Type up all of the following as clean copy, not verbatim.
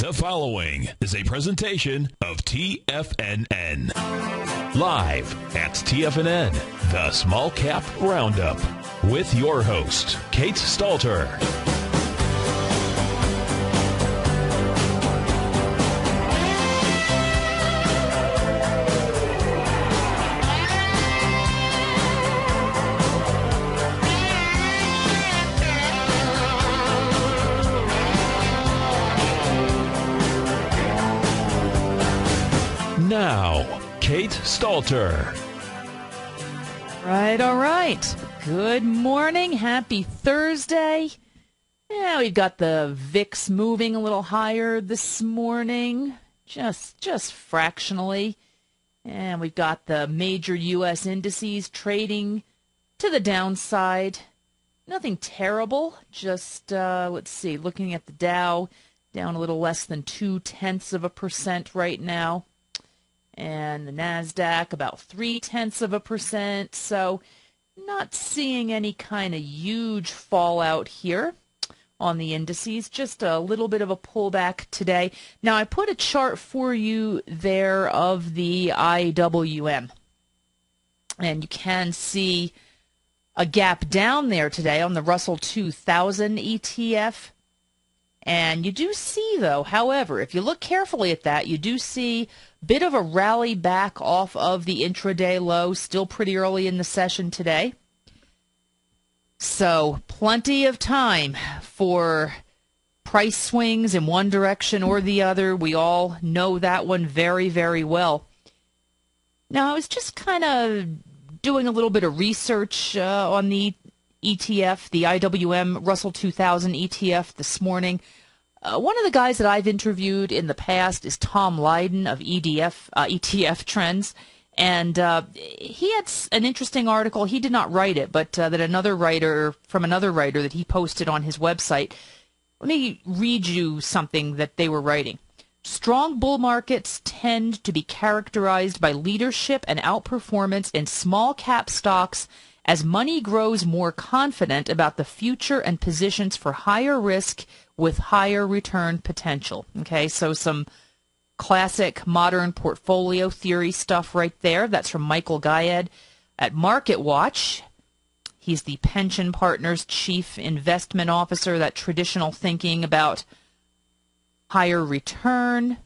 The following is a presentation of TFNN. Live at TFNN, the Small Cap Roundup, with your host, Kate Stalter. Now, Kate Stalter. All right. Good morning. Happy Thursday. Yeah, we've got the VIX moving a little higher this morning, just fractionally. And we've got the major U.S. indices trading to the downside. Nothing terrible. Just, let's see, looking at the Dow, down a little less than 0.2% right now. And the NASDAQ about 0.3%. So not seeing any kind of huge fallout here on the indices. Just a little bit of a pullback today. Now, I put a chart for you there of the IWM. And you can see a gap down there today on the Russell 2000 ETF. And you do see, though, however, if you look carefully at that, you do see a bit of a rally back off of the intraday low, still pretty early in the session today. So plenty of time for price swings in one direction or the other. We all know that one very, very well. Now, I was just kind of doing a little bit of research on the ETF, the IWM Russell 2000 ETF this morning. One of the guys that I've interviewed in the past is Tom Lydon of ETF Trends, and he had an interesting article. He did not write it, but that another writer that he posted on his website. Let me read you something that they were writing. Strong bull markets tend to be characterized by leadership and outperformance in small cap stocks as money grows more confident about the future and positions for higher risk with higher return potential. Okay, so some classic modern portfolio theory stuff right there. That's from Michael Gayed at MarketWatch. He's the Pension Partners Chief Investment Officer, that traditional thinking about higher return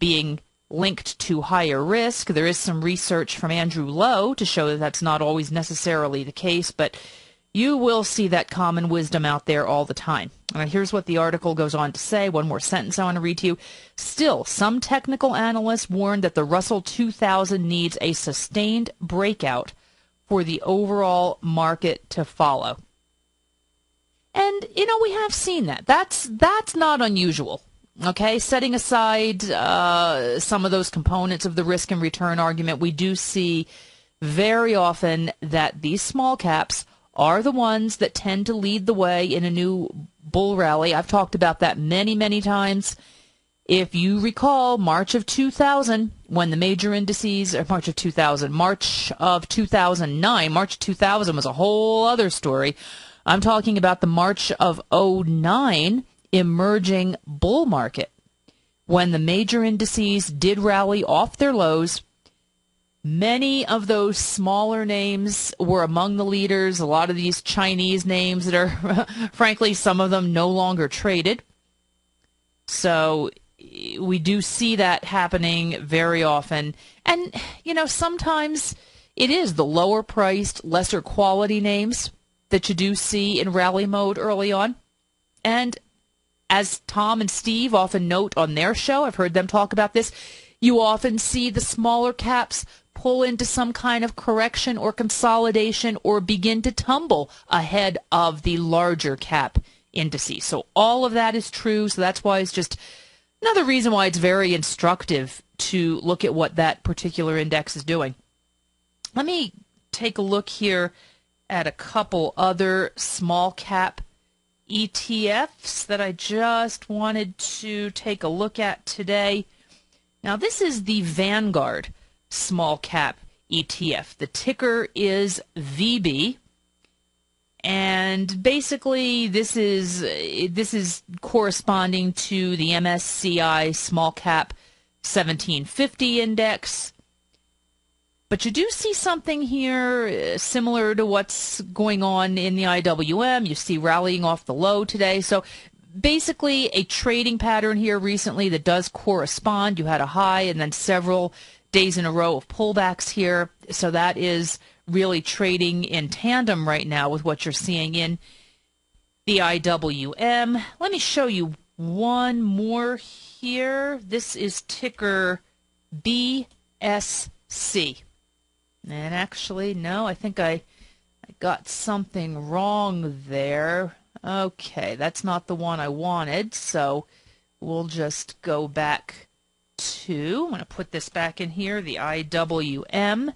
being linked to higher risk. There is some research from Andrew Lowe to show that that's not always necessarily the case, but you will see that common wisdom out there all the time. Here's what the article goes on to say. One more sentence I want to read to you. Still, some technical analysts warn that the Russell 2000 needs a sustained breakout for the overall market to follow. And, we have seen that. That's not unusual. Okay, setting aside some of those components of the risk and return argument, we do see very often that these small caps are the ones that tend to lead the way in a new bull rally. I've talked about that many, many times. If you recall, March of 2000, when the major indices, or March of 2009, March of 2000 was a whole other story. I'm talking about the March of 2009 emerging bull market, when the major indices did rally off their lows. Many of those smaller names were among the leaders. A lot of these Chinese names that are, frankly, some of them no longer traded. So we do see that happening very often. And, sometimes it is the lower priced, lesser quality names that you do see in rally mode early on. And as Tom and Steve often note on their show, I've heard them talk about this, you often see the smaller caps pull into some kind of correction or consolidation or begin to tumble ahead of the larger cap indices. So all of that is true. So that's why it's just another reason why it's very instructive to look at what that particular index is doing. Let me take a look here at a couple other small cap ETFs that I just wanted to take a look at today. Now, this is the Vanguard Small Cap ETF. The ticker is VB, And basically, this is corresponding to the MSCI Small Cap 1750 index. But you do see something here similar to what's going on in the IWM. You see rallying off the low today. So basically, a trading pattern here recently that does correspond. You had a high and then several days in a row of pullbacks here. So that is really trading in tandem right now with what you're seeing in the IWM. Let me show you one more here. This is ticker BSC. And actually, no, I think I got something wrong there. Okay, that's not the one I wanted, so we'll just go back to, I'm going to put this back in here, the IWM.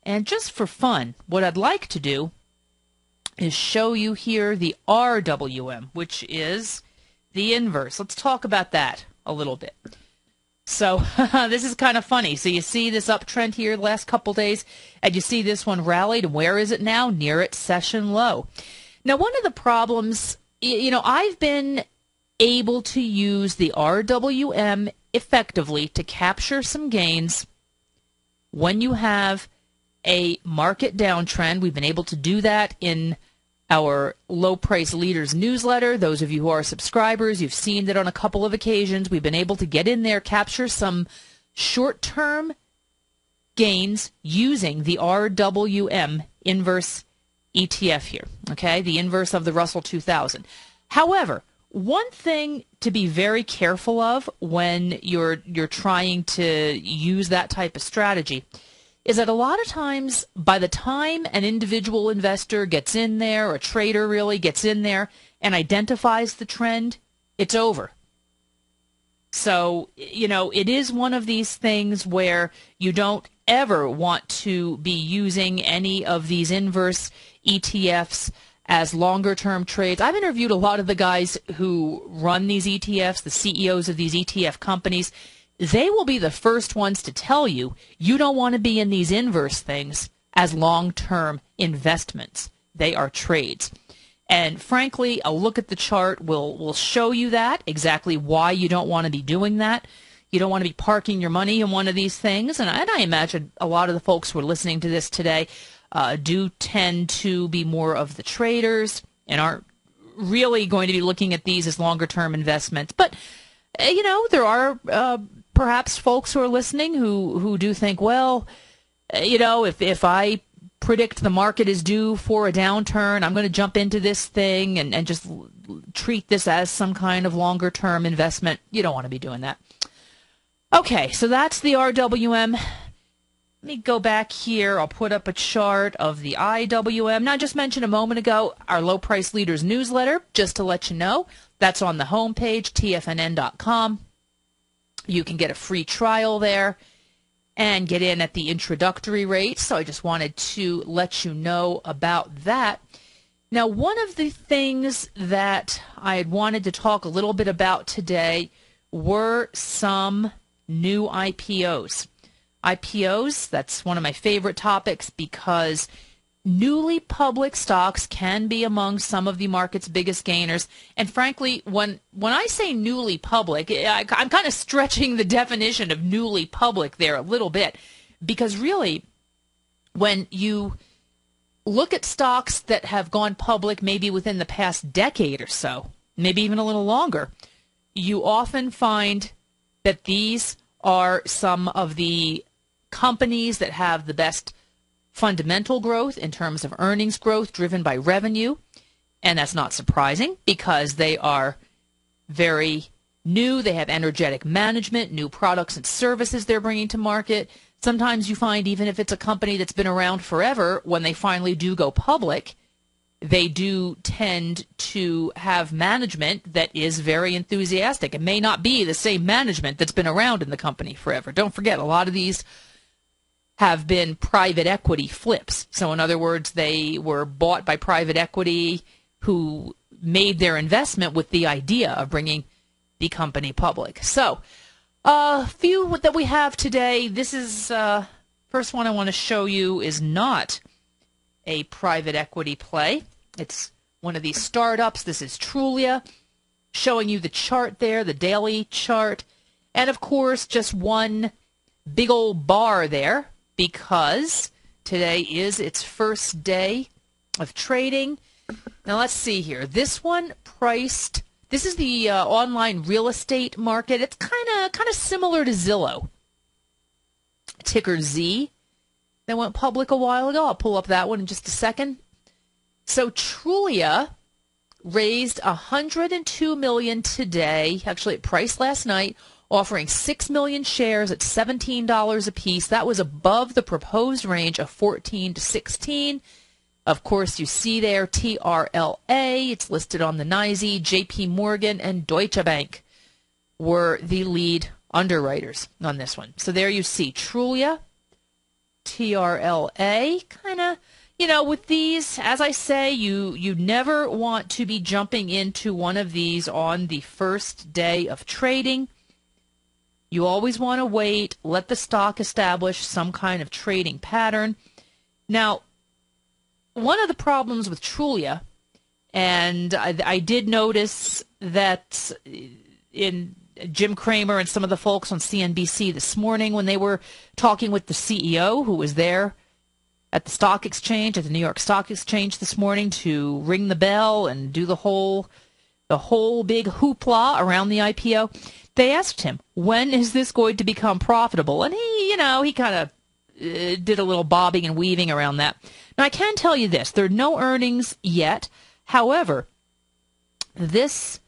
And just for fun, what I'd like to do is show you here the RWM, which is the inverse. Let's talk about that a little bit. So this is kind of funny. So you see this uptrend here the last couple days, and you see this one rallied. And where is it now? Near its session low. Now, one of the problems, I've been able to use the RWM effectively to capture some gains when you have a market downtrend. We've been able to do that in our Low Price Leaders newsletter. Those of you who are subscribers, you've seen that on a couple of occasions. We've been able to get in there, capture some short-term gains using the RWM inverse ETF here, okay, the inverse of the Russell 2000. However, one thing to be very careful of when you're trying to use that type of strategy is that a lot of times, by the time an individual investor gets in there, or a trader really gets in there and identifies the trend, it's over. So, it is one of these things where you don't ever want to be using any of these inverse ETFs as longer-term trades. I've interviewed a lot of the guys who run these ETFs, the CEOs of these ETF companies. They will be the first ones to tell you you don't want to be in these inverse things as long-term investments. They are trades. And frankly, a look at the chart will show you that, exactly why you don't want to be doing that. You don't want to be parking your money in one of these things. And I imagine a lot of the folks who are listening to this today do tend to be more of the traders and aren't really going to be looking at these as longer-term investments. But, there are perhaps folks who are listening who do think, well, if I predict the market is due for a downturn, I'm going to jump into this thing and just treat this as some kind of longer-term investment. You don't want to be doing that. Okay, so that's the RWM. Let me go back here. I'll put up a chart of the IWM. Now, I just mentioned a moment ago our Low Price Leaders newsletter, just to let you know. That's on the homepage, tfnn.com. You can get a free trial there and get in at the introductory rate. So I just wanted to let you know about that. Now, one of the things that I had wanted to talk a little bit about today were some new IPOs. IPOs, that's one of my favorite topics because newly public stocks can be among some of the market's biggest gainers. And frankly, when I say newly public, I'm kind of stretching the definition of newly public there a little bit, because really, when you look at stocks that have gone public maybe within the past decade or so, maybe even a little longer, you often find that these are some of the companies that have the best fundamental growth in terms of earnings growth driven by revenue. And that's not surprising because they are very new. They have energetic management, new products and services they're bringing to market. Sometimes you find even if it's a company that's been around forever, when they finally do go public, they do tend to have management that is very enthusiastic. It may not be the same management that's been around in the company forever. Don't forget, a lot of these have been private equity flips. So in other words, they were bought by private equity who made their investment with the idea of bringing the company public. So a few that we have today. This is first one I want to show you is not a private equity play. It's one of these startups. This is Trulia, showing you the chart there, the daily chart. And, of course, just one big old bar there because today is its first day of trading. Now, let's see here. This one priced, this is the online real estate market. It's kind of similar to Zillow. Ticker Z. That went public a while ago. I'll pull up that one in just a second. So Trulia raised $102 million today. Actually, it priced last night, offering 6 million shares at $17 a piece. That was above the proposed range of 14 to 16. Of course, you see there TRLA. It's listed on the NYSE. JP Morgan and Deutsche Bank were the lead underwriters on this one. So there you see Trulia, TRLA, kind of, with these, as I say, you never want to be jumping into one of these on the first day of trading. You always want to wait, let the stock establish some kind of trading pattern. Now, one of the problems with Trulia, and I did notice that in Jim Cramer and some of the folks on CNBC this morning when they were talking with the CEO who was there at the stock exchange, at the New York Stock Exchange this morning to ring the bell and do the whole big hoopla around the IPO. They asked him, when is this going to become profitable? And he kind of did a little bobbing and weaving around that. Now, I can tell you this. There are no earnings yet. However, this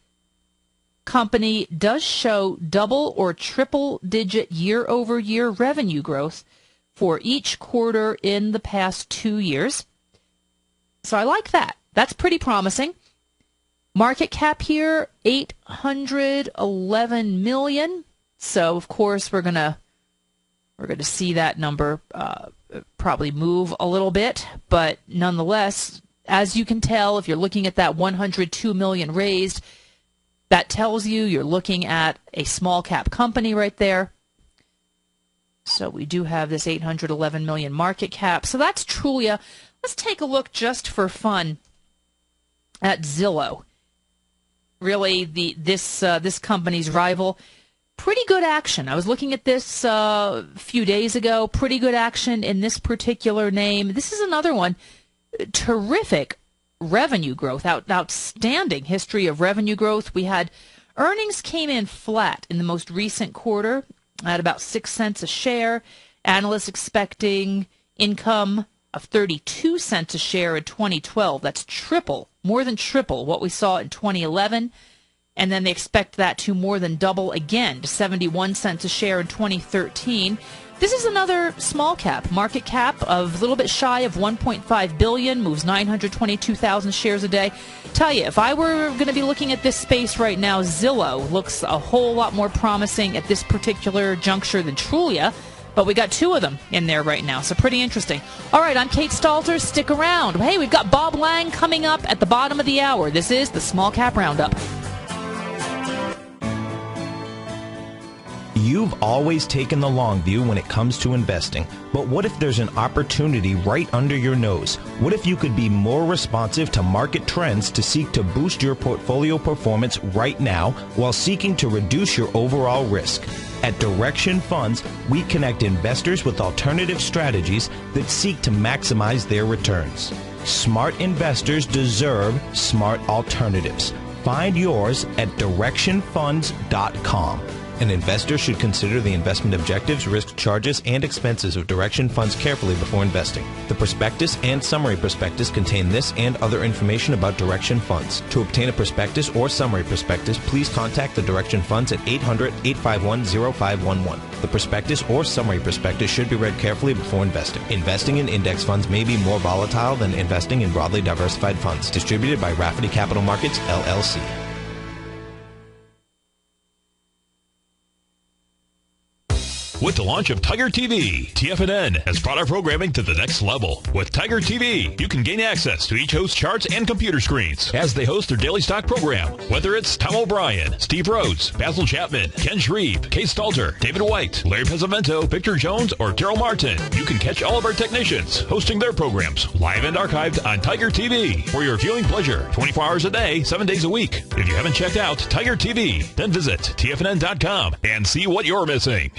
company does show double or triple digit year-over-year revenue growth for each quarter in the past 2 years. So I like that. That's pretty promising. Market cap here, $811 million. So, of course, we're gonna see that number probably move a little bit. But nonetheless, as you can tell, if you're looking at that $102 million raised, that tells you you're looking at a small cap company right there. So we do have this $811 million market cap. So that's Trulia. Let's take a look just for fun at Zillow. Really, this company's rival. Pretty good action. I was looking at this a few days ago. Pretty good action in this particular name. This is another one. Terrific revenue growth. Outstanding history of revenue growth. We had earnings came in flat in the most recent quarter at about 6 cents a share. Analysts expecting income of 32 cents a share in 2012. That's more than triple what we saw in 2011. And then they expect that to more than double again to 71 cents a share in 2013. This is another small cap, market cap of a little bit shy of $1.5 billion, moves 922,000 shares a day. Tell you, if I were going to be looking at this space right now, Zillow looks a whole lot more promising at this particular juncture than Trulia. But we got two of them in there right now, so pretty interesting. All right, I'm Kate Stalter. Stick around. Hey, we've got Bob Lang coming up at the bottom of the hour. This is the Small Cap Roundup. You've always taken the long view when it comes to investing, but what if there's an opportunity right under your nose? What if you could be more responsive to market trends to seek to boost your portfolio performance right now while seeking to reduce your overall risk? At Direction Funds, we connect investors with alternative strategies that seek to maximize their returns. Smart investors deserve smart alternatives. Find yours at directionfunds.com. An investor should consider the investment objectives, risk charges, and expenses of Direction Funds carefully before investing. The prospectus and summary prospectus contain this and other information about Direction Funds. To obtain a prospectus or summary prospectus, please contact the Direction Funds at 800-851-0511. The prospectus or summary prospectus should be read carefully before investing. Investing in index funds may be more volatile than investing in broadly diversified funds. Distributed by Rafferty Capital Markets, LLC. With the launch of Tiger TV, TFNN has brought our programming to the next level. With Tiger TV, you can gain access to each host's charts and computer screens as they host their daily stock program. Whether it's Tom O'Brien, Steve Rhodes, Basil Chapman, Ken Shreve, Kate Stalter, David White, Larry Pesavento, Victor Jones, or Daryl Martin, you can catch all of our technicians hosting their programs live and archived on Tiger TV for your viewing pleasure 24 hours a day, 7 days a week. If you haven't checked out Tiger TV, then visit TFNN.com and see what you're missing.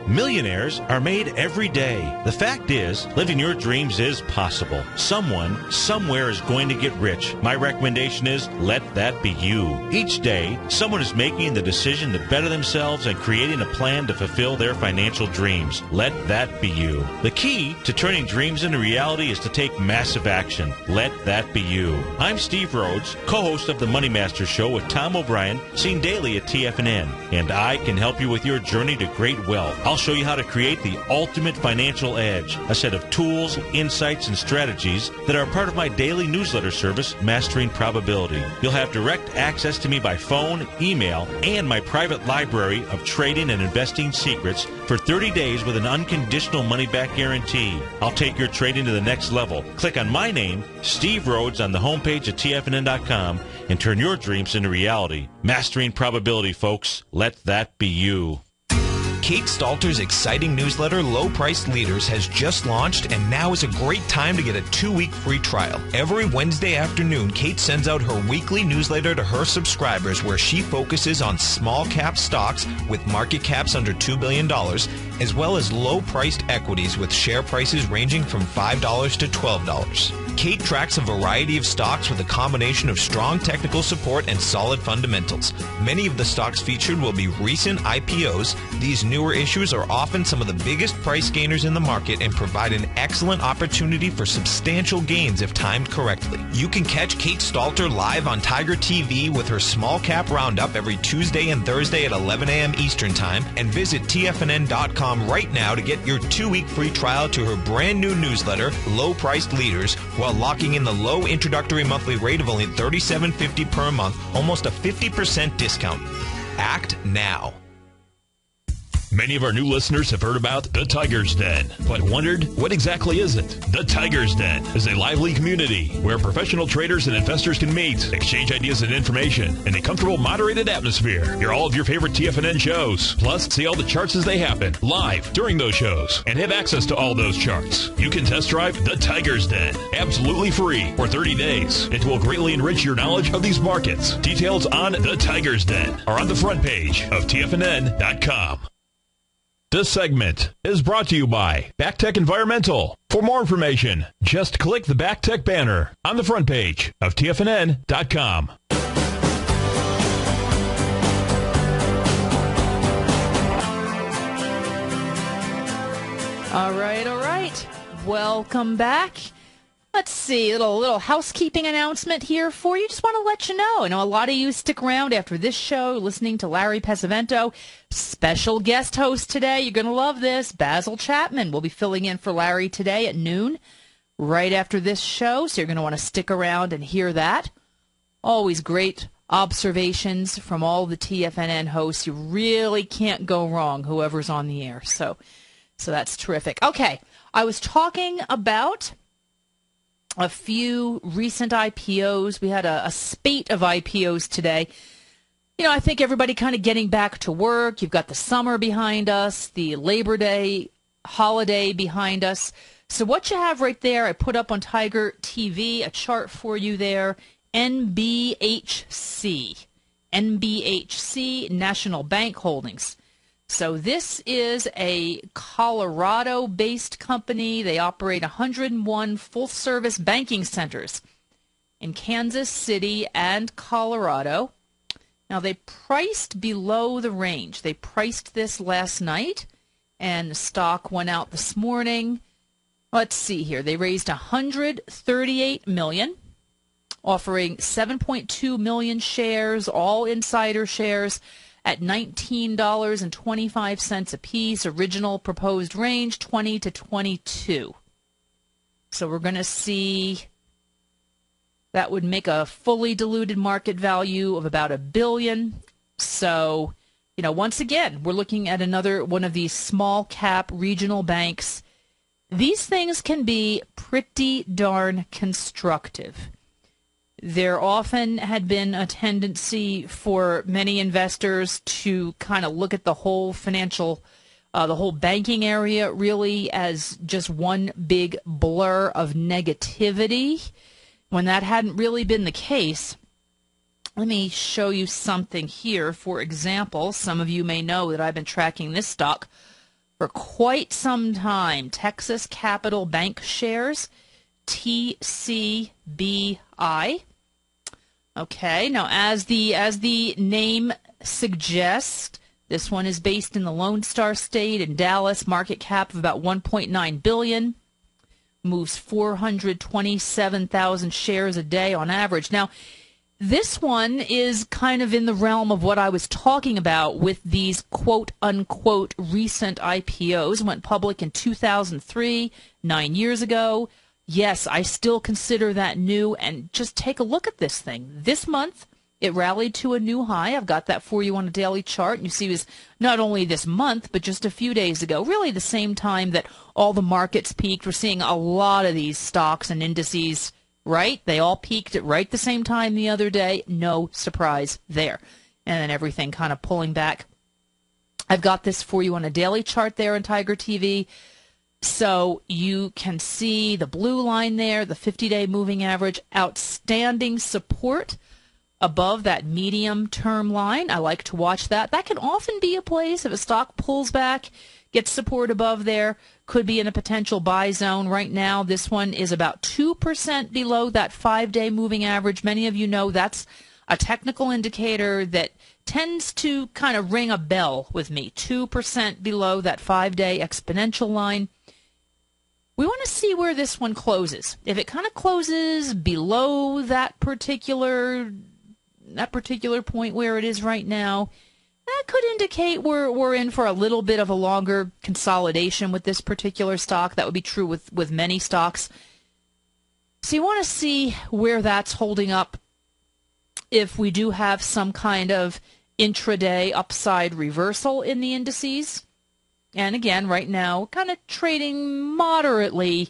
Millionaires are made every day. The fact is, living your dreams is possible. Someone, somewhere is going to get rich. My recommendation is, let that be you. Each day, someone is making the decision to better themselves and creating a plan to fulfill their financial dreams. Let that be you. The key to turning dreams into reality is to take massive action. Let that be you. I'm Steve Rhodes, co-host of the Money Master Show with Tom O'Brien, seen daily at TFNN, and I can help you with your journey to great wealth. I'll show you how to create the ultimate financial edge, a set of tools, insights, and strategies that are part of my daily newsletter service, Mastering Probability. You'll have direct access to me by phone, email, and my private library of trading and investing secrets for 30 days with an unconditional money-back guarantee. I'll take your trading to the next level. Click on my name, Steve Rhodes, on the homepage at TFNN.com and turn your dreams into reality. Mastering Probability, folks. Let that be you. Kate Stalter's exciting newsletter, Low Priced Leaders, has just launched, and now is a great time to get a 2-week free trial. Every Wednesday afternoon, Kate sends out her weekly newsletter to her subscribers where she focuses on small cap stocks with market caps under $2 billion, as well as low-priced equities with share prices ranging from $5 to $12. Kate tracks a variety of stocks with a combination of strong technical support and solid fundamentals. Many of the stocks featured will be recent IPOs. These newer issues are often some of the biggest price gainers in the market and provide an excellent opportunity for substantial gains if timed correctly. You can catch Kate Stalter live on Tiger TV with her Small Cap Roundup every Tuesday and Thursday at 11 a.m. Eastern Time, and visit TFNN.com right now to get your 2-week free trial to her brand new newsletter, Low Priced Leaders, while locking in the low introductory monthly rate of only $37.50 per month, almost a 50% discount. Act now. Many of our new listeners have heard about the Tiger's Den, but wondered, what exactly is it? The Tiger's Den is a lively community where professional traders and investors can meet, exchange ideas and information in a comfortable, moderated atmosphere. Hear all of your favorite TFNN shows, plus see all the charts as they happen, live during those shows, and have access to all those charts. You can test drive the Tiger's Den, absolutely free for 30 days. It will greatly enrich your knowledge of these markets. Details on the Tiger's Den are on the front page of TFNN.com. This segment is brought to you by BackTech Environmental. For more information, just click the BackTech banner on the front page of TFNN.com. All right. Welcome back. Let's see, a little housekeeping announcement here for you. Just want to let you know. I know a lot of you stick around after this show listening to Larry Pesavento. Special guest host today. You're going to love this. Basil Chapman will be filling in for Larry today at noon, right after this show. So you're going to want to stick around and hear that. Always great observations from all the TFNN hosts. You really can't go wrong, whoever's on the air. So that's terrific. Okay, I was talking about a few recent IPOs. We had a spate of IPOs today. You know, I think everybody kind of getting back to work. You've got the summer behind us, the Labor Day holiday behind us. So what you have right there, I put up on Tiger TV, a chart for you there, NBHC, National Bank Holdings. So this is a Colorado-based company. They operate 101 full-service banking centers in Kansas City and Colorado. Now, they priced below the range. They priced this last night, and the stock went out this morning. Let's see here. They raised $138 million, offering 7.2 million shares, all insider shares, at $19.25 a piece. Original proposed range, 20 to 22. So we're going to see that would make a fully diluted market value of about $1 billion. So once again, we're looking at another one of these small cap regional banks. These things can be pretty darn constructive. There often had been a tendency for many investors to kind of look at the whole financial, the whole banking area really as just one big blur of negativity, when that hadn't really been the case. Let me show you something here. For example, some of you may know that I've been tracking this stock for quite some time. Texas Capital Bank Shares, TCBI. Okay, now as the name suggests, this one is based in the Lone Star State in Dallas, market cap of about $1.9 billion, moves 427,000 shares a day on average. Now, this one is kind of in the realm of what I was talking about with these quote-unquote recent IPOs. Went public in 2003, 9 years ago. Yes, I still consider that new, and just take a look at this thing. This month, it rallied to a new high. I've got that for you on a daily chart. And you see it was not only this month, but just a few days ago, really the same time that all the markets peaked. We're seeing a lot of these stocks and indices, right? They all peaked at right the same time the other day. No surprise there. And then everything kind of pulling back. I've got this for you on a daily chart there on Tiger TV. So you can see the blue line there, the 50-day moving average, outstanding support above that medium-term line. I like to watch that. That can often be a place if a stock pulls back, gets support above there, could be in a potential buy zone. Right now, this one is about 2% below that 5-day moving average. Many of you know that's a technical indicator that tends to kind of ring a bell with me. 2% below that 5-day exponential line. We want to see where this one closes. If it kind of closes below that particular point where it is right now, that could indicate we're in for a little bit of a longer consolidation with this particular stock. That would be true with many stocks. So you want to see where that's holding up if we do have some kind of intraday upside reversal in the indices. And again, right now, kind of trading moderately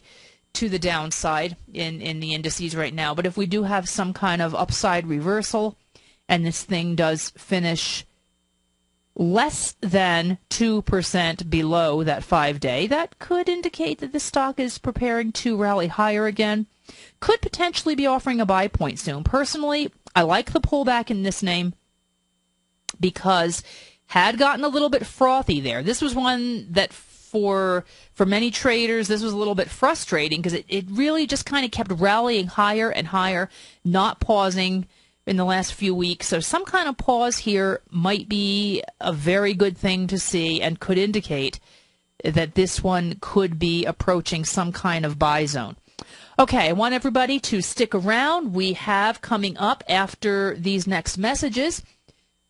to the downside in the indices right now. But if we do have some kind of upside reversal and this thing does finish less than 2% below that 5-day, that could indicate that the stock is preparing to rally higher again. Could potentially be offering a buy point soon. Personally, I like the pullback in this name because had gotten a little bit frothy there. This was one that for many traders, this was a little bit frustrating because it really just kind of kept rallying higher and higher, not pausing in the last few weeks. So some kind of pause here might be a very good thing to see and could indicate that this one could be approaching some kind of buy zone. Okay, I want everybody to stick around. We have coming up after these next messages,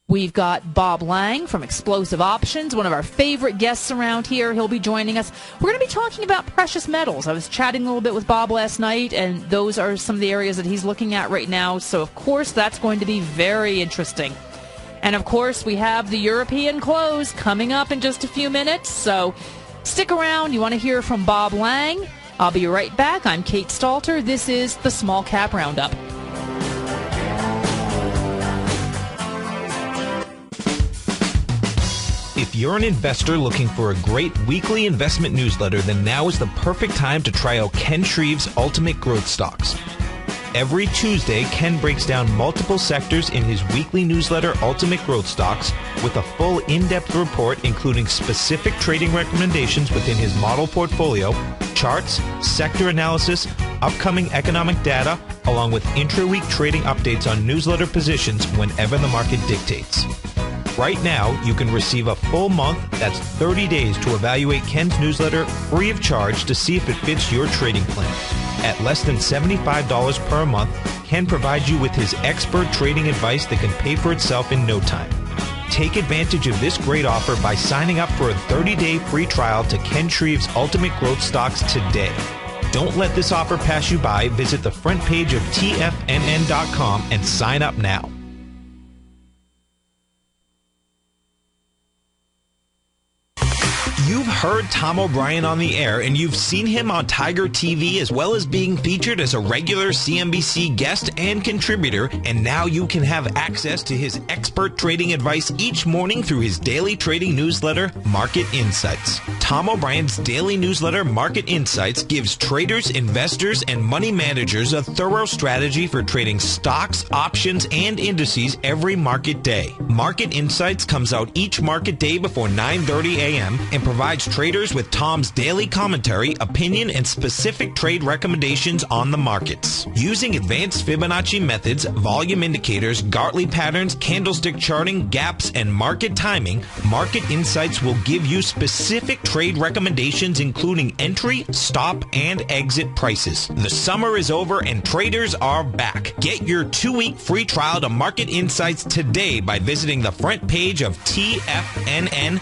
we've got Bob Lang from Explosive Options, one of our favorite guests around here. He'll be joining us. We're going to be talking about precious metals. I was chatting a little bit with Bob last night, and those are some of the areas that he's looking at right now. So, of course, that's going to be very interesting. And, of course, we have the European close coming up in just a few minutes. So stick around. You want to hear from Bob Lang. I'll be right back. I'm Kate Stalter. This is the Small Cap Roundup. If you're an investor looking for a great weekly investment newsletter, then now is the perfect time to try out Ken Shreve's Ultimate Growth Stocks. Every Tuesday, Ken breaks down multiple sectors in his weekly newsletter, Ultimate Growth Stocks, with a full in-depth report including specific trading recommendations within his model portfolio, charts, sector analysis, upcoming economic data, along with intra-week trading updates on newsletter positions whenever the market dictates. Right now, you can receive a full month, that's 30 days, to evaluate Ken's newsletter free of charge to see if it fits your trading plan. At less than $75 per month, Ken provides you with his expert trading advice that can pay for itself in no time. Take advantage of this great offer by signing up for a 30-day free trial to Ken Shreve's Ultimate Growth Stocks today. Don't let this offer pass you by. Visit the front page of TFNN.com and sign up now. You've heard Tom O'Brien on the air, and you've seen him on Tiger TV, as well as being featured as a regular CNBC guest and contributor, and now you can have access to his expert trading advice each morning through his daily trading newsletter, Market Insights. Tom O'Brien's daily newsletter, Market Insights, gives traders, investors, and money managers a thorough strategy for trading stocks, options, and indices every market day. Market Insights comes out each market day before 9:30 a.m. and provides traders with Tom's daily commentary, opinion, and specific trade recommendations on the markets. Using advanced Fibonacci methods, volume indicators, Gartley patterns, candlestick charting, gaps, and market timing, Market Insights will give you specific trade recommendations including entry, stop, and exit prices. The summer is over and traders are back. Get your 2-week free trial to Market Insights today by visiting the front page of TFNN.com.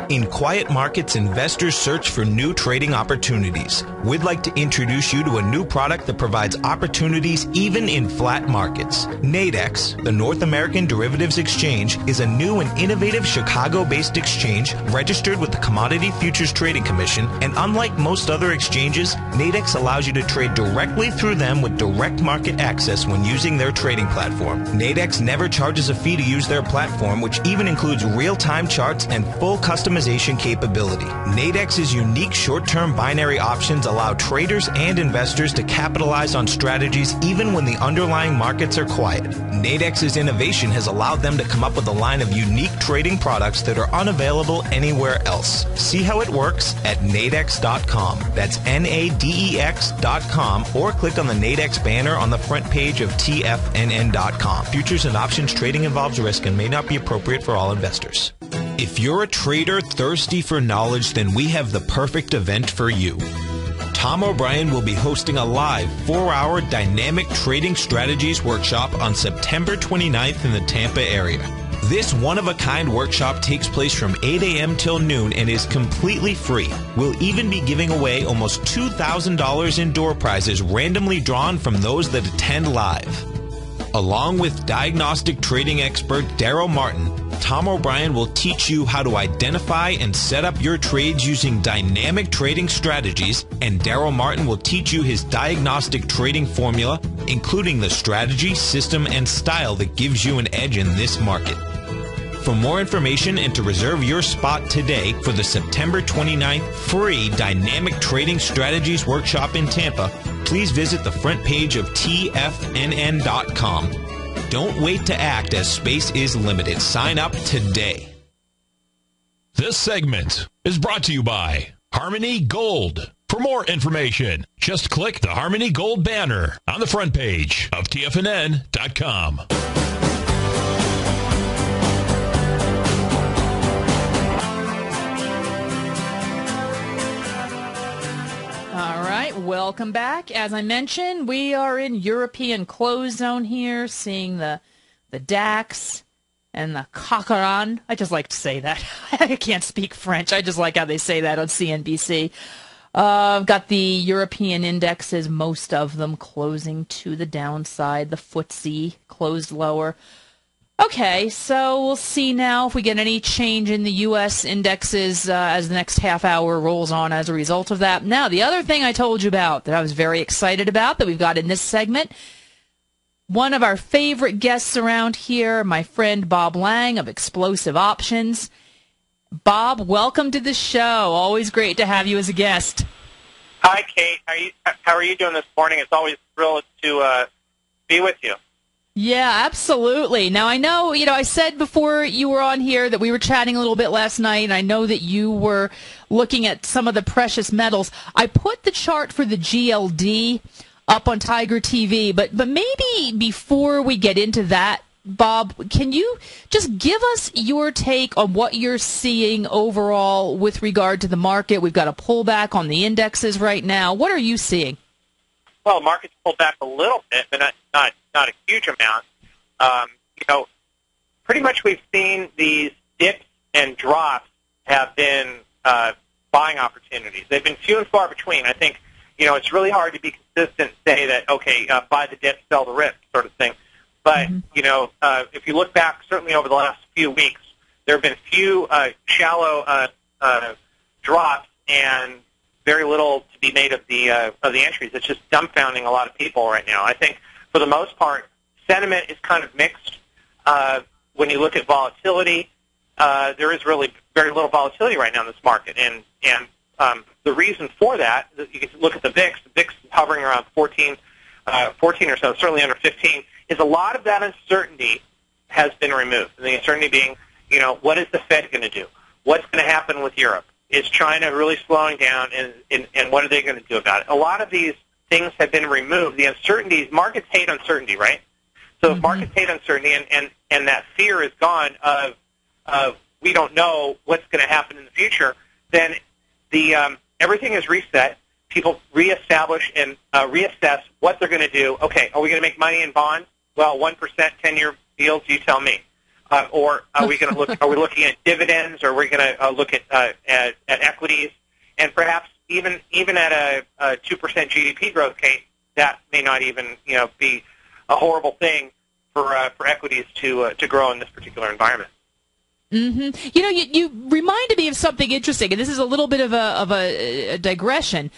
In quiet markets, investors search for new trading opportunities. We'd like to introduce you to a new product that provides opportunities even in flat markets. Nadex, the North American Derivatives Exchange, is a new and innovative Chicago-based exchange registered with the Commodity Futures Trading Commission, and unlike most other exchanges, Nadex allows you to trade directly through them with direct market access when using their trading platform. Nadex never charges a fee to use their platform, which even includes real-time charts and full customization capability. Nadex's unique short-term binary options allow traders and investors to capitalize on strategies even when the underlying markets are quiet. Nadex's innovation has allowed them to come up with a line of unique trading products that are unavailable anywhere else. See how it works at nadex.com. That's NADEX.com, or click on the Nadex banner on the front page of TFNN.com. Futures and options trading involves risk and may not be appropriate for all investors. If you're a trader thirsty for knowledge, then we have the perfect event for you. Tom O'Brien will be hosting a live 4-hour dynamic trading strategies workshop on September 29th in the Tampa area. This one-of-a-kind workshop takes place from 8 a.m. till noon and is completely free. We'll even be giving away almost $2,000 in door prizes randomly drawn from those that attend live. Along with diagnostic trading expert Daryl Martin, Tom O'Brien will teach you how to identify and set up your trades using dynamic trading strategies, and Daryl Martin will teach you his diagnostic trading formula, including the strategy, system, and style that gives you an edge in this market. For more information and to reserve your spot today for the September 29th free Dynamic Trading Strategies Workshop in Tampa, please visit the front page of TFNN.com. Don't wait to act, as space is limited. Sign up today. This segment is brought to you by Harmony Gold. For more information, just click the Harmony Gold banner on the front page of TFNN.com. Welcome back. As I mentioned, we are in European close zone here, seeing the DAX and the Coqueran. I just like to say that. I can't speak French. I just like how they say that on CNBC. I've got the European indexes, most of them closing to the downside. The FTSE closed lower. Okay, so we'll see now if we get any change in the U.S. indexes as the next half hour rolls on as a result of that. Now, the other thing I told you about that I was very excited about that we've got in this segment, one of our favorite guests around here, my friend Bob Lang of Explosive Options. Bob, welcome to the show. Always great to have you as a guest. Hi, Kate. How are you doing this morning? It's always thrilled to be with you. Yeah, absolutely. Now, I know, I said before you were on here that we were chatting a little bit last night, and I know that you were looking at some of the precious metals. I put the chart for the GLD up on Tiger TV, but maybe before we get into that, Bob, can you just give us your take on what you're seeing overall with regard to the market? We've got a pullback on the indexes right now. What are you seeing? Well, the market's pulled back a little bit, but not a huge amount. Pretty much we've seen these dips and drops have been buying opportunities. They've been few and far between. I think, it's really hard to be consistent and say that, okay, buy the dip, sell the rip sort of thing. But, if you look back, certainly over the last few weeks, There have been few shallow drops and very little to be made of the entries. It's just dumbfounding a lot of people right now. I think for the most part, sentiment is kind of mixed. When you look at volatility, there is really very little volatility right now in this market, and the reason for that, you can look at the VIX. The VIX is hovering around 14 or so, certainly under 15. Is a lot of that uncertainty has been removed. And the uncertainty being, what is the Fed going to do? What's going to happen with Europe? Is China really slowing down, and what are they going to do about it? A lot of these things have been removed. The uncertainties, markets hate uncertainty, right? So if markets hate uncertainty, and that fear is gone of we don't know what's going to happen in the future, then everything is reset. People reestablish and reassess what they're going to do. Okay, are we going to make money in bonds? Well, 1%, 10-year deals, you tell me. Or are we going to look? Are we looking at dividends? Or are we going to look at equities? And perhaps even at a 2% GDP growth, Kate, that may not even be a horrible thing for equities to grow in this particular environment. Mm-hmm. You reminded me of something interesting, and this is a little bit of a digression.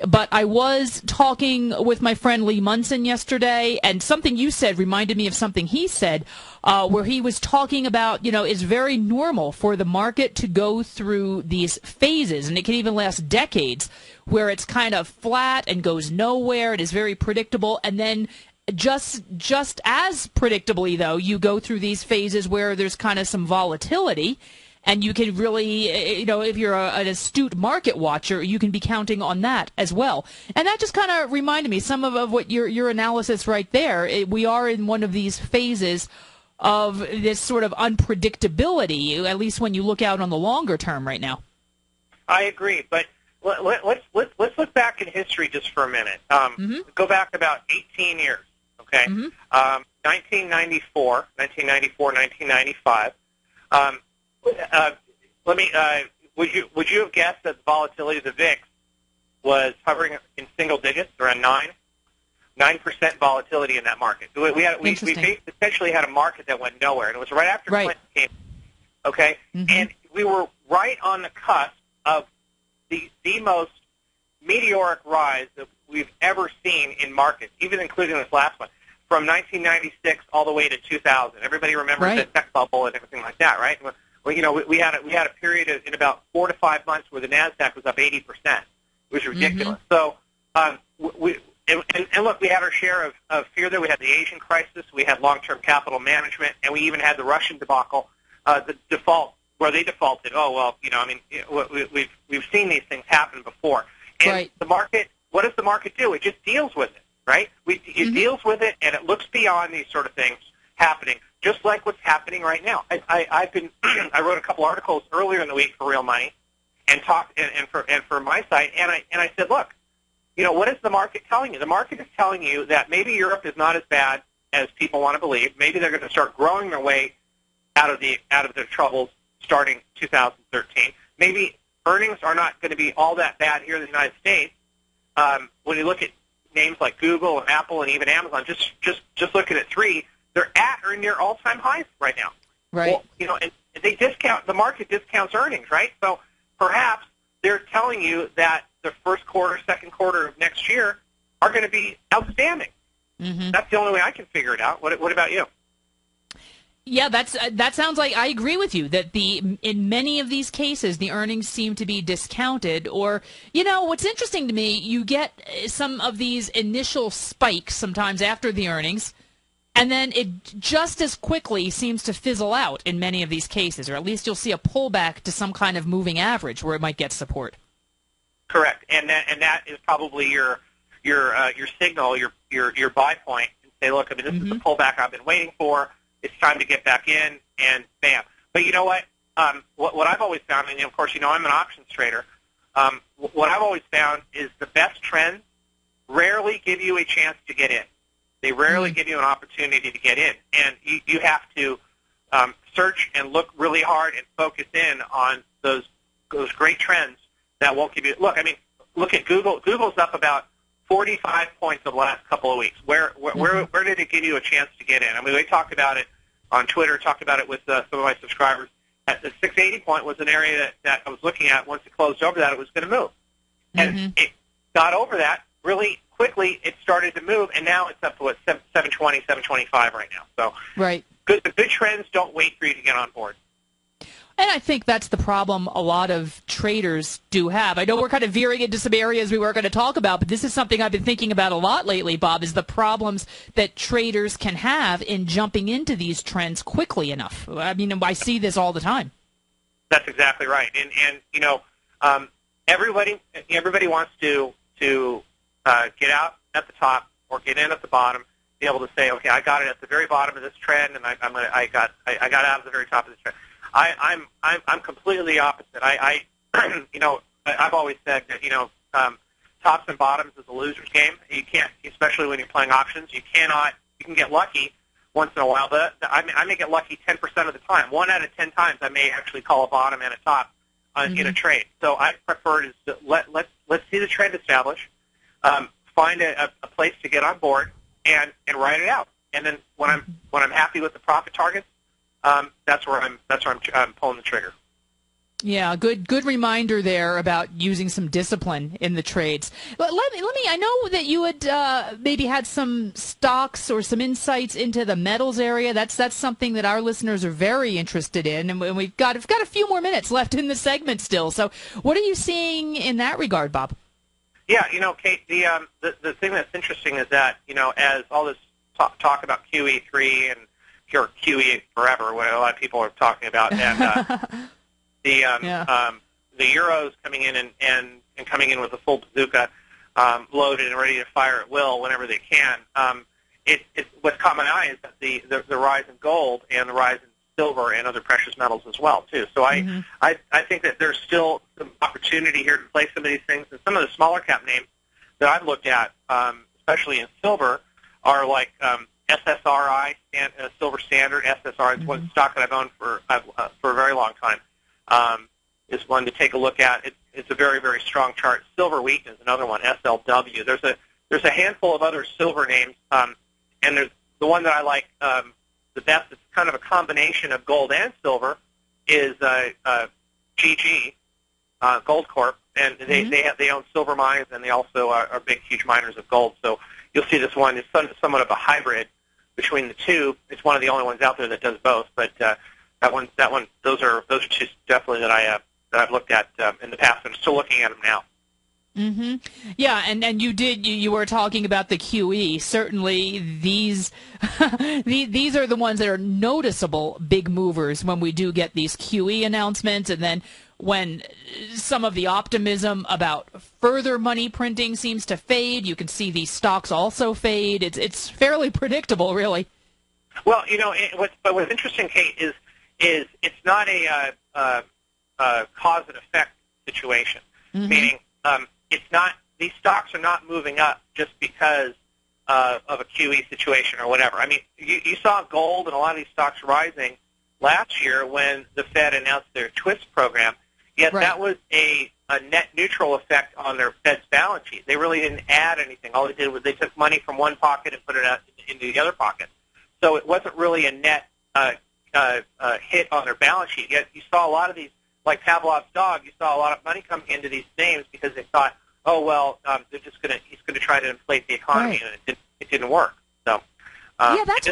But I was talking with my friend Lee Munson yesterday, and something you said reminded me of something he said, where he was talking about, it's very normal for the market to go through these phases, and it can even last decades, where it's kind of flat and goes nowhere. It is very predictable, and then just as predictably, though, you go through these phases where there's kind of some volatility. And you can really, if you're an astute market watcher, you can be counting on that as well. And that just kind of reminded me some of what your analysis right there. We are in one of these phases of this sort of unpredictability, at least when you look out on the longer term right now. I agree, but let's look back in history just for a minute. Go back about 18 years, okay? 1994, 1995. Would you have guessed that the volatility of the VIX was hovering in single digits, around 9% volatility in that market? We essentially had a market that went nowhere, and it was right after Clinton came. Okay, and we were right on the cusp of the most meteoric rise that we've ever seen in markets, even including this last one, from 1996 all the way to 2000. Everybody remembers the tech bubble and everything like that, right? Well, we had a period in about 4 to 5 months where the Nasdaq was up 80%. It was ridiculous. So, and look, we had our share of fear there. We had the Asian crisis, we had long-term capital management, and we even had the Russian debacle, the default where they defaulted. Oh well, we've seen these things happen before. And the market, what does the market do? It just deals with it, right? It deals with it, and it looks beyond these sort of things happening. Just like what's happening right now. I wrote a couple articles earlier in the week for Real Money, and talked and for my site, and I said, look, what is the market telling you? The market is telling you that maybe Europe is not as bad as people want to believe. Maybe they're going to start growing their way out of their troubles starting 2013. Maybe earnings are not going to be all that bad here in the United States. When you look at names like Google and Apple and even Amazon, just looking at three. They're at or near all-time highs right now. Right. Well, and the market discounts earnings, right? So perhaps they're telling you that the first quarter, second quarter of next year are going to be outstanding. That's the only way I can figure it out. What about you? Yeah, that sounds like I agree with you that in many of these cases the earnings seem to be discounted, or what's interesting to me, you get some of these initial spikes sometimes after the earnings. And then it just as quickly seems to fizzle out in many of these cases, or at least you'll see a pullback to some kind of moving average where it might get support. Correct, and that is probably your signal, your buy point, and say, look, this is the pullback I've been waiting for. It's time to get back in, and bam. But you know what? What I've always found, and of course, I'm an options trader. What I've always found is the best trends rarely give you a chance to get in. They rarely give you an opportunity to get in, and you have to search and look really hard and focus in on those great trends that won't give you. Look at Google. Google's up about 45 points over the last couple of weeks. Where did it give you a chance to get in? I mean, we talked about it on Twitter. Talked about it with some of my subscribers. at the 680 point was an area that I was looking at. Once it closed over that, it was going to move. And it got over that really quickly. It started to move, and now it's up to, 720, 725 right now. So right. The good trends don't wait for you to get on board. And I think that's the problem a lot of traders do have. I know we're kind of veering into some areas we weren't going to talk about, but this is something I've been thinking about a lot lately, Bob, is the problems that traders can have in jumping into these trends quickly enough. I mean, I see this all the time. That's exactly right. And you know, everybody wants to get out at the top or get in at the bottom, be able to say, okay, I got it at the very bottom of this trend, and I got out at the very top of this trend. I'm completely the opposite. You know, I've always said that, you know, tops and bottoms is a loser's game. You can't, especially when you're playing options. You can get lucky once in a while, but I may get lucky 10% of the time. 1 out of 10 times I may actually call a bottom and a top in a trade. So I prefer to let's see the trend establish, find a place to get on board and ride it out. And then when I'm happy with the profit targets, that's where I'm pulling the trigger. Yeah, good reminder there about using some discipline in the trades. Let me. I know that you had maybe had some stocks or some insights into the metals area. That's something that our listeners are very interested in, and we've got a few more minutes left in the segment still. So, what are you seeing in that regard, Bob? Yeah, you know, Kate, the thing that's interesting is that, you know, as all this talk about QE3 and or QE forever, what a lot of people are talking about, and the euros coming in and coming in with a full bazooka, loaded and ready to fire at will whenever they can. What's caught my eye is that the rise in gold and the rise in silver and other precious metals as well too. So I think that there's still some opportunity here to play some of these things, and some of the smaller cap names that I've looked at, especially in silver, are like SSRI, Silver Standard. SSRI is one stock that I've owned for a very long time. Is one to take a look at. It's a very, very strong chart. Silver Wheat is another one, SLW. There's a handful of other silver names, and there's the one that I like the best. It's kind of a combination of gold and silver. Is GG, Gold Corp, and they own silver mines, and they also are big, huge miners of gold. So you'll see this one is somewhat of a hybrid between the two. It's one of the only ones out there that does both, but that one, those are two definitely that I've looked at in the past, and I'm still looking at them now. Yeah, and you were talking about the QE. Certainly, these these are the ones that are noticeable big movers when we do get these QE announcements, and then when some of the optimism about further money printing seems to fade, you can see these stocks also fade. It's fairly predictable, really. Well, you know, what's interesting, Kate, is it's not a cause and effect situation. Meaning, it's not, these stocks are not moving up just because of a QE situation or whatever. I mean, you saw gold and a lot of these stocks rising last year when the Fed announced their TWIST program. Yet that was a net neutral effect on their Fed's balance sheet. They really didn't add anything. All they did was they took money from one pocket and put it out into the other pocket. So it wasn't really a net hit on their balance sheet. Yet you saw a lot of these, like Pavlov's dog, you saw a lot of money coming into these names because they thought, oh well, he's going to try to inflate the economy, and it didn't work. So that's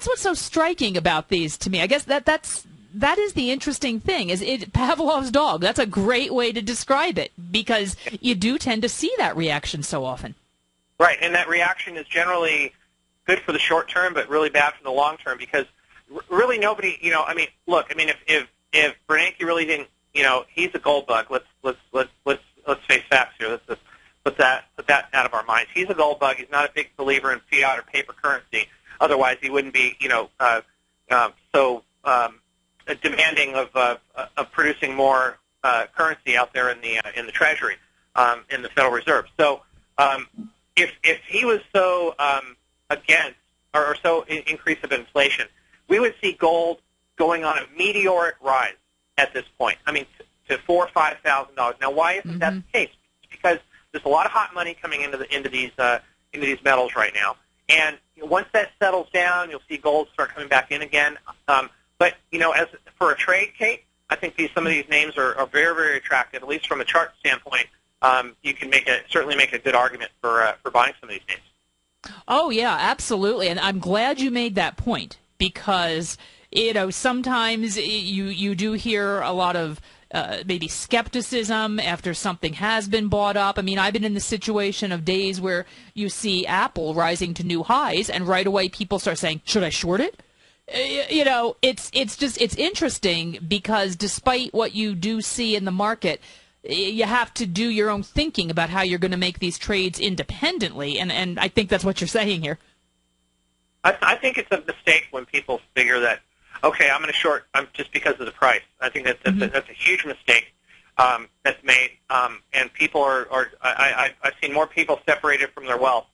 what's so striking about these to me. I guess that is the interesting thing. Is it Pavlov's dog? That's a great way to describe it, because you do tend to see that reaction so often. Right, and that reaction is generally good for the short term, but really bad for the long term, because really nobody, you know, I mean, look, I mean, if Bernanke really didn't, you know, he's a gold bug. Let's face facts here. Let's put that out of our minds. He's a gold bug. He's not a big believer in fiat or paper currency. Otherwise, he wouldn't be, you know, so demanding of producing more currency out there in the Treasury, in the Federal Reserve. So if he was so against or so increase of inflation, we would see gold going on a meteoric rise at this point. I mean, to $4,000 or $5,000. Now, why isn't that the case? It's because there's a lot of hot money coming into these metals right now, and once that settles down, you'll see gold start coming back in again. But you know, as for a trade, Kate, I think some of these names are very, very attractive, at least from a chart standpoint. You can certainly make a good argument for buying some of these names. Oh, yeah, absolutely. And I'm glad you made that point because, sometimes you do hear a lot of maybe skepticism after something has been bought up. I mean, I've been in the situation of days where you see Apple rising to new highs, and right away people start saying, should I short it? It's interesting because despite what you do see in the market, you have to do your own thinking about how you're going to make these trades independently, and I think that's what you're saying here. I think it's a mistake when people figure that, okay, I'm going to short just because of the price. I think that's a huge mistake that's made, and people I've seen more people separated from their wealth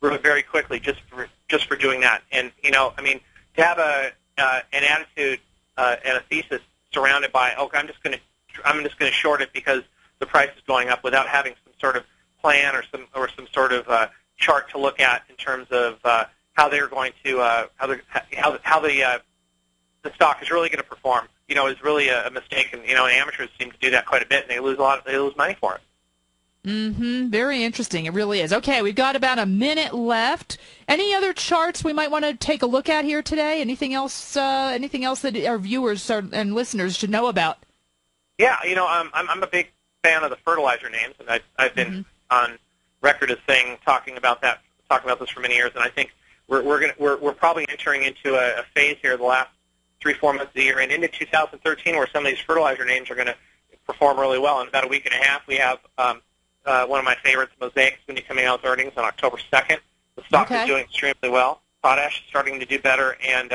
really very quickly just for doing that. And to have an attitude and a thesis surrounded by, okay, I'm just going to short it because the price is going up without having some sort of plan or some sort of chart to look at in terms of how they're going to how the stock is really going to perform. Is really a mistake, and amateurs seem to do that quite a bit, and they lose money for it. Very interesting. It really is. Okay, we've got about a minute left. Any other charts we might want to take a look at here today? Anything else? Anything else that our viewers and listeners should know about? Yeah, I'm a big fan of the fertilizer names, and I've been on record as talking about this for many years, and I think we're probably entering into a phase here the last 3-4 months of the year and into 2013 where some of these fertilizer names are going to perform really well. In about a week and a half, we have one of my favorites, Mosaic, is going to be coming out with earnings on October 2nd. The stock is doing extremely well. Potash is starting to do better, and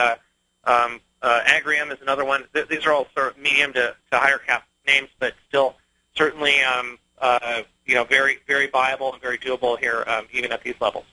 Agrium is another one. These are all sort of medium to higher cap names, but still certainly very, very viable and very doable here, even at these levels.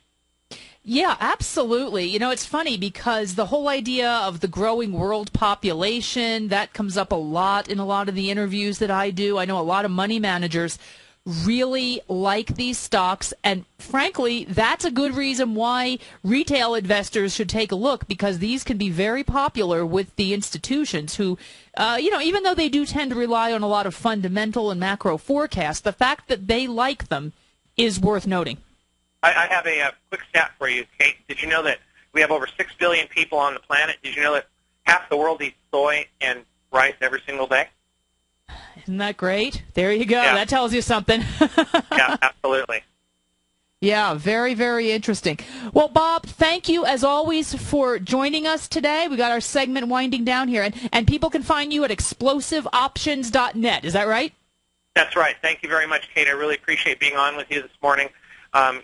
Yeah, absolutely. It's funny because the whole idea of the growing world population, that comes up a lot in a lot of the interviews that I do. I know a lot of money managers really like these stocks, and frankly, that's a good reason why retail investors should take a look, because these can be very popular with the institutions who, even though they do tend to rely on a lot of fundamental and macro forecasts, the fact that they like them is worth noting. I have a quick stat for you, Kate. Did you know that we have over 6 billion people on the planet? Did you know that half the world eats soy and rice every single day? Isn't that great? There you go. Yeah. That tells you something. Yeah, absolutely. Yeah, very, very interesting. Well, Bob, thank you, as always, for joining us today. We got our segment winding down here, and people can find you at explosiveoptions.net. Is that right? That's right. Thank you very much, Kate. I really appreciate being on with you this morning.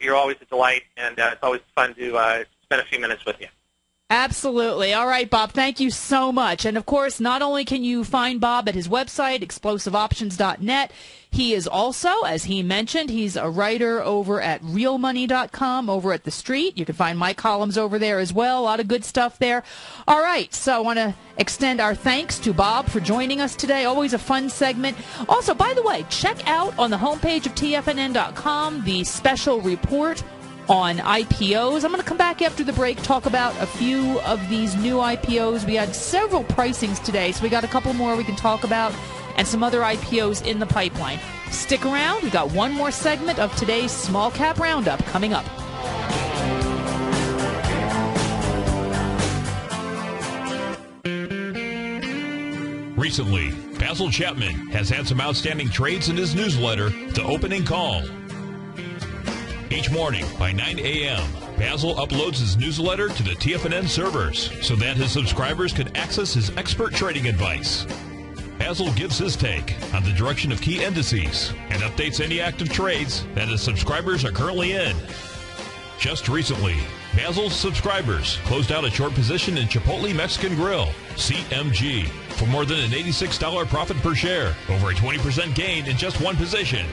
You're always a delight, and it's always fun to spend a few minutes with you. Absolutely. All right, Bob, thank you so much. And, of course, not only can you find Bob at his website, explosiveoptions.net, he is also, as he mentioned, he's a writer over at realmoney.com, over at The Street. You can find my columns over there as well. A lot of good stuff there. All right, so I want to extend our thanks to Bob for joining us today. Always a fun segment. Also, by the way, check out on the homepage of TFNN.com the special report on IPOs. I'm going to come back after the break, talk about a few of these new IPOs. We had several pricings today, so we got a couple more we can talk about, and some other IPOs in the pipeline. Stick around. We got one more segment of today's Small Cap Roundup coming up. Recently, Basil Chapman has had some outstanding trades in his newsletter, The Opening Call. Each morning by 9 a.m., Basil uploads his newsletter to the TFNN servers so that his subscribers can access his expert trading advice. Basil gives his take on the direction of key indices and updates any active trades that his subscribers are currently in. Just recently, Basil's subscribers closed out a short position in Chipotle Mexican Grill, CMG, for more than an $86 profit per share, over a 20% gain in just one position.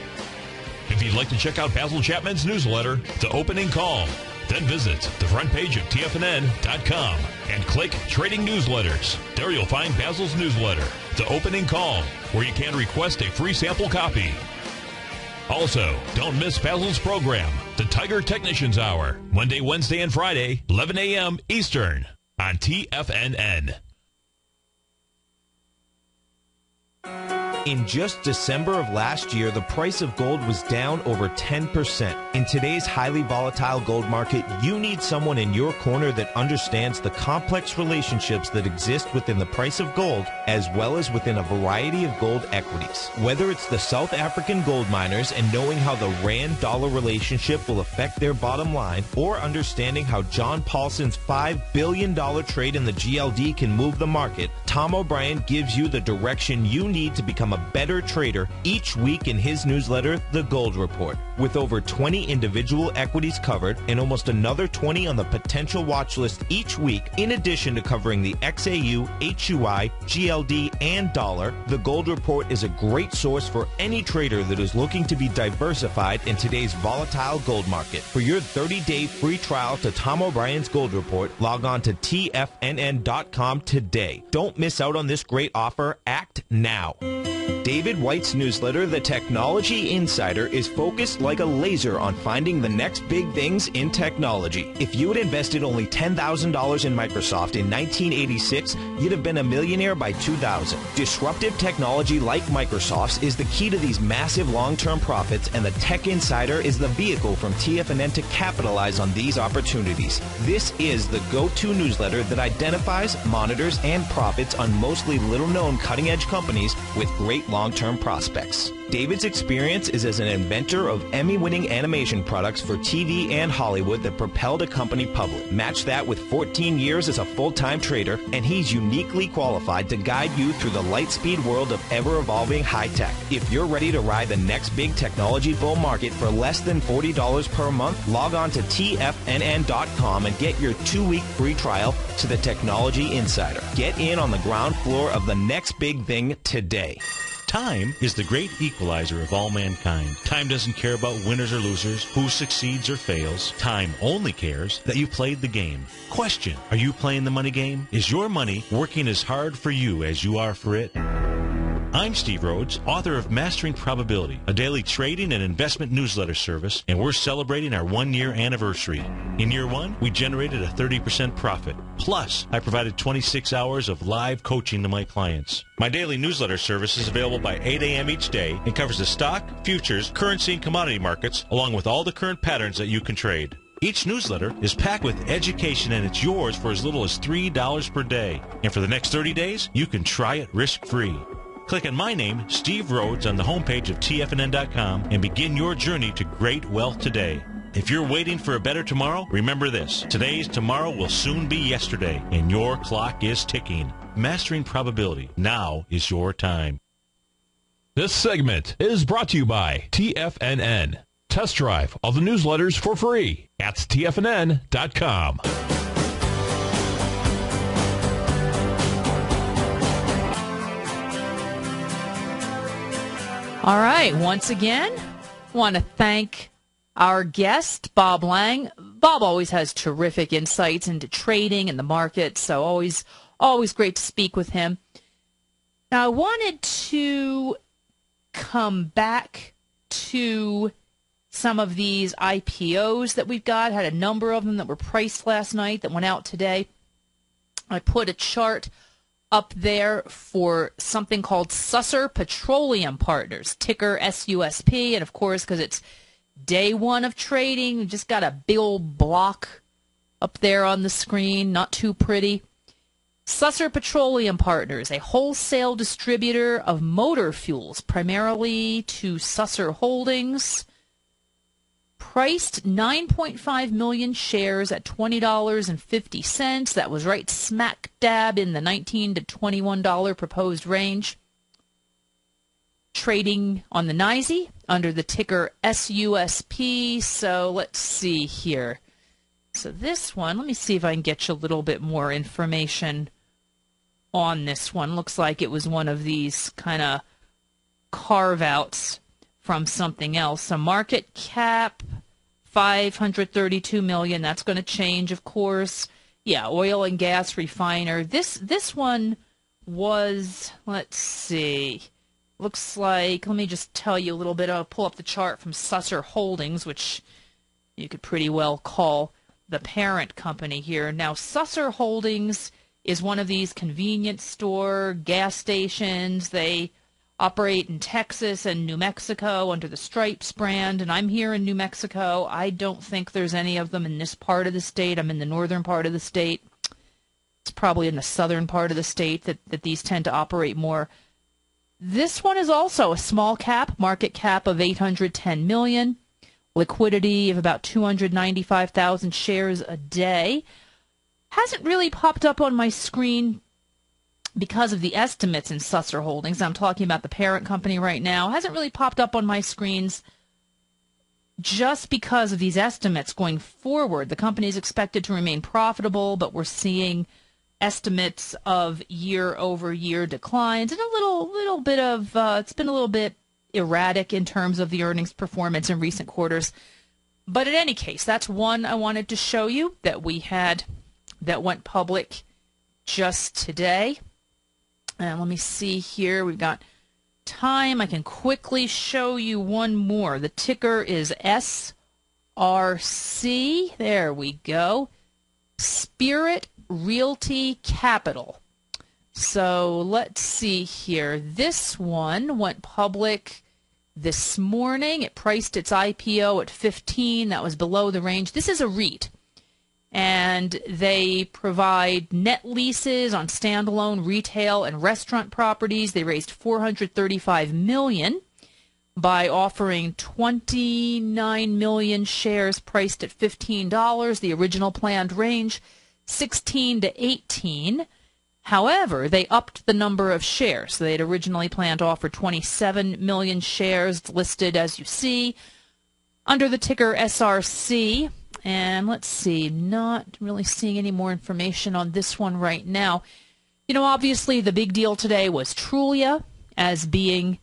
If you'd like to check out Basil Chapman's newsletter, The Opening Call, then visit the front page of TFNN.com and click Trading Newsletters. There you'll find Basil's newsletter, The Opening Call, where you can request a free sample copy. Also, don't miss Basil's program, The Tiger Technicians Hour, Monday, Wednesday, and Friday, 11 a.m. Eastern, on TFNN. In just December of last year, the price of gold was down over 10%. In today's highly volatile gold market, you need someone in your corner that understands the complex relationships that exist within the price of gold, as well as within a variety of gold equities. Whether it's the South African gold miners and knowing how the Rand-dollar relationship will affect their bottom line, or understanding how John Paulson's $5 billion trade in the GLD can move the market, Tom O'Brien gives you the direction you need to become a better trader each week in his newsletter, The Gold Report. With over 20 individual equities covered and almost another 20 on the potential watch list each week, in addition to covering the XAU, HUI, GLD, and dollar, The Gold Report is a great source for any trader that is looking to be diversified in today's volatile gold market. For your 30-day free trial to Tom O'Brien's Gold Report, log on to TFNN.com today. Don't miss out on this great offer. Act now. David White's newsletter, The Technology Insider, is focused like a laser on finding the next big things in technology. If you had invested only $10,000 in Microsoft in 1986, you'd have been a millionaire by 2000. Disruptive technology like Microsoft's is the key to these massive long-term profits, and the Tech Insider is the vehicle from TFNN to capitalize on these opportunities. This is the go-to newsletter that identifies, monitors, and profits on mostly little-known cutting-edge companies with great long-term prospects. David's experience is as an inventor of Emmy-winning animation products for TV and Hollywood that propelled a company public. Match that with 14 years as a full-time trader, and he's uniquely qualified to guide you through the light-speed world of ever-evolving high-tech. If you're ready to ride the next big technology bull market for less than $40 per month, log on to TFNN.com and get your 2-week free trial to the Technology Insider. Get in on the ground floor of the next big thing today. Time is the great equalizer of all mankind. Time doesn't care about winners or losers, who succeeds or fails. Time only cares that you played the game. Question: are you playing the money game? Is your money working as hard for you as you are for it? I'm Steve Rhodes, author of Mastering Probability, a daily trading and investment newsletter service, and we're celebrating our 1-year anniversary. In year 1, we generated a 30% profit. Plus, I provided 26 hours of live coaching to my clients. My daily newsletter service is available by 8 a.m. each day and covers the stock, futures, currency, and commodity markets, along with all the current patterns that you can trade. Each newsletter is packed with education, and it's yours for as little as $3 per day. And for the next 30 days, you can try it risk-free. Click on my name, Steve Rhodes, on the homepage of TFNN.com and begin your journey to great wealth today. If you're waiting for a better tomorrow, remember this: today's tomorrow will soon be yesterday, and your clock is ticking. Mastering Probability. Now is your time. This segment is brought to you by TFNN. Test drive all the newsletters for free at TFNN.com. All right, once again, want to thank our guest, Bob Lang. Bob always has terrific insights into trading and the market, so always great to speak with him. Now, I wanted to come back to some of these IPOs that we've got. Had a number of them that were priced last night that went out today. I put a chart up there for something called Susser Petroleum Partners, ticker SUSP, and of course, because it's day one of trading, we just got a big old block up there on the screen, not too pretty. Susser Petroleum Partners, a wholesale distributor of motor fuels, primarily to Susser Holdings, priced 9.5 million shares at $20.50. That was right smack dab in the $19 to $21 proposed range. Trading on the NYSE under the ticker SUSP. So let's see here. So this one, let me see if I can get you a little bit more information on this one. Looks like it was one of these kind of carve-outs from something else. A market cap, $532 million. That's going to change, of course. Yeah, oil and gas refiner. This one was, let's see, looks like, let me just tell you a little bit. I'll pull up the chart from Susser Holdings, which you could pretty well call the parent company here. Now, Susser Holdings is one of these convenience store, gas stations. They operate in Texas and New Mexico under the Stripes brand, and I'm here in New Mexico. I don't think there's any of them in this part of the state. I'm in the northern part of the state. It's probably in the southern part of the state that these tend to operate more. This one is also a small cap, market cap of $810 million, liquidity of about 295,000 shares a day. Hasn't really popped up on my screen because of the estimates in Susser Holdings. I'm talking about the parent company right now. Hasn't really popped up on my screens just because of these estimates going forward. The company is expected to remain profitable, but we're seeing estimates of year-over-year declines and a little bit of it's been a little bit erratic in terms of the earnings performance in recent quarters. But in any case, that's one I wanted to show you that we had that went public just today. And let me see here. We've got time. I can quickly show you one more. The ticker is SRC. There we go. Spirit Realty Capital. So let's see here. This one went public this morning. It priced its IPO at 15. That was below the range. This is a REIT. And they provide net leases on standalone retail and restaurant properties. They raised $435 million by offering 29 million shares priced at $15. The original planned range, 16 to 18. However, they upped the number of shares. So they had originally planned to offer 27 million shares, listed as you see under the ticker SRC. And let's see, not really seeing any more information on this one right now. You know, obviously the big deal today was Trulia as being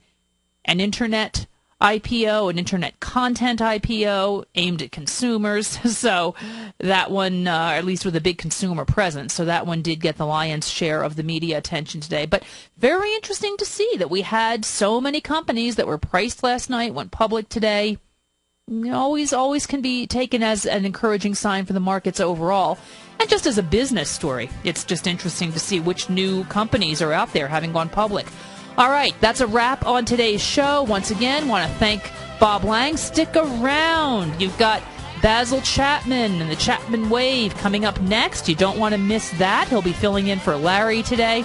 an internet IPO, an internet content IPO aimed at consumers. So that one, at least with a big consumer presence, so that one did get the lion's share of the media attention today. But very interesting to see that we had so many companies that were priced last night, went public today. Always can be taken as an encouraging sign for the markets overall. And just as a business story, it's just interesting to see which new companies are out there having gone public. All right, that's a wrap on today's show. Once again, want to thank Bob Lang. Stick around. You've got Basil Chapman and the Chapman Wave coming up next. You don't want to miss that. He'll be filling in for Larry today.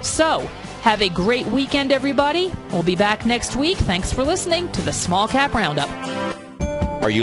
So, have a great weekend, everybody. We'll be back next week. Thanks for listening to the Small Cap Roundup. Are you